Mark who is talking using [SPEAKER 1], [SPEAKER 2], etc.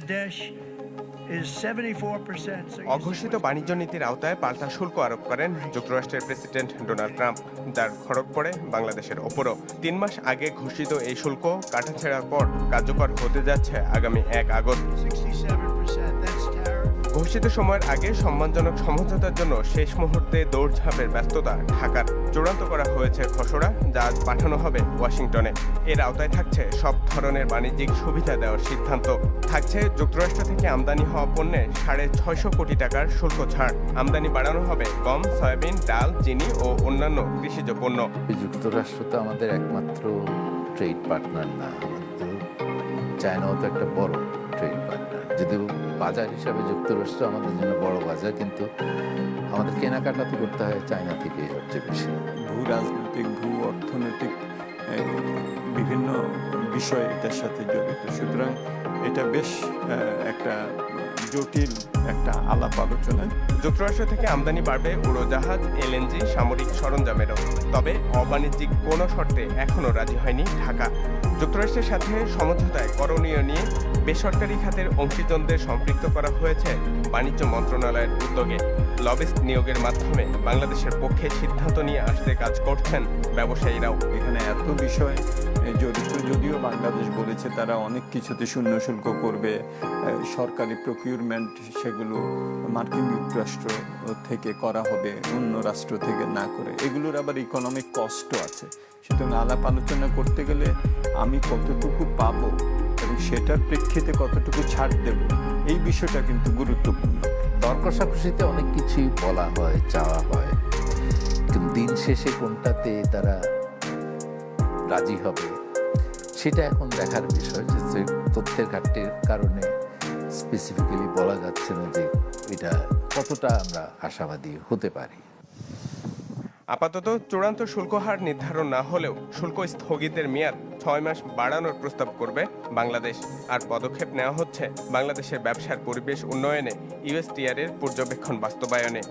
[SPEAKER 1] Bangladesh is 74%.
[SPEAKER 2] অঘোষিত বাণিজ্য নীতির আওতায় পাল্টা শুল্ক আরোপ করেন যুক্তরাষ্ট্রের প্রেসিডেন্ট ডোনাল্ড ট্রাম্প, যার খড়গ পড়ে বাংলাদেশের ওপরও। ৩ মাস আগে ঘোষিত এই শুল্ক কাটাছেঁড়ার পর কার্যকর হতে যাচ্ছে আগামী ১ আগস্ট।
[SPEAKER 1] 67%. That's tariff.
[SPEAKER 2] ঘোষিত সময়ের আগে সম্মানজনক সমঝোতার জন্য শেষ মুহূর্তে দৌড়ঝাঁপের ব্যস্ততা ঢাকার। চূড়ান্ত করা হয়েছে খসড়া, যা আজ পাঠানো হবে ওয়াশিংটনে। এর আওতায় থাকছে সব ধরনের বাণিজ্যিক সুবিধা দেওয়ার সিদ্ধান্ত। থাকছে যুক্তরাষ্ট্র থেকে আমদানি হওয়া পণ্যে 650 কোটি টাকার শুল্ক ছাড়। আমদানি বাড়ানো হবে গম, সয়াবিন, ডাল, চিনি ও অন্যান্য কৃষিজ পণ্য।
[SPEAKER 3] যুক্তরাষ্ট্র তো আমাদের একমাত্র ট্রেড পার্টনার না, আমাদের চায়নাও তো একটা বড় ট্রেড পার্টনার। যদিও বাজার হিসাবে যুক্তরাষ্ট্র আমাদের জন্য বড় বাজার, কিন্তু আমাদের কেনাকাটা তো করতে হয় চায়না থেকে সবচেয়ে বেশি।
[SPEAKER 4] ভূ রাজনৈতিক, ভূ অর্থনৈতিক বিভিন্ন বিষয় এটার সাথে জড়িত। সুতরাং এটা বেশ একটা জটিল একটা আলাপ আলোচনা।
[SPEAKER 2] যুক্তরাষ্ট্র থেকে আমদানি বাড়বে উড়োজাহাজ, এলএনজি, সামরিক সরঞ্জামেরও। তবে অবাণিজ্যিক কোনো শর্তে এখনও রাজি হয়নি ঢাকা। যুক্তরাষ্ট্রের সাথে সমঝোতায় করণীয় নিয়ে বেসরকারি খাতের অংশীজনদের সম্পৃক্ত করা হয়েছে বাণিজ্য মন্ত্রণালয়ের উদ্যোগে। লবিস্ট নিয়োগের মাধ্যমে বাংলাদেশের পক্ষে সিদ্ধান্ত নিয়ে আসতে কাজ করছেন ব্যবসায়ীরাও।
[SPEAKER 4] এখানে এত বিষয় জড়িত, যদিও বাংলাদেশ বলেছে তারা অনেক কিছুতে শূন্য শুল্ক করবে, সরকারি প্রকিউরমেন্ট সেগুলো মার্কিন যুক্তরাষ্ট্র থেকে করা হবে, অন্য রাষ্ট্র থেকে না করে। এগুলোর আবার ইকোনমিক কস্টও আছে। সুতরাং আলাপ আলোচনা করতে গেলে আমি কতটুকু পাবো এবং সেটার প্রেক্ষিতে কতটুকু ছাড় দেব, এই বিষয়টা কিন্তু গুরুত্বপূর্ণ।
[SPEAKER 3] দর কষাকষিতে অনেক কিছুই বলা হয়, চাওয়া হয়, কিন্তু দিন শেষে কোনটাতে তারা রাজি হবে সেটা এখন দেখার বিষয়। যে তথ্যের ঘাটতির কারণে স্পেসিফিক্যালি বলা যাচ্ছে না যে এটা কতটা আমরা আশাবাদী হতে পারি।
[SPEAKER 2] আপাতত চূড়ান্ত শুল্ক হার নির্ধারণ না হলেও শুল্ক স্থগিতের মেয়াদ 6 মাস বাড়ানোর প্রস্তাব করবে বাংলাদেশ। আর পদক্ষেপ নেওয়া হচ্ছে বাংলাদেশের ব্যবসার পরিবেশ উন্নয়নে ইউএসটিআর এর পর্যবেক্ষণ বাস্তবায়নে।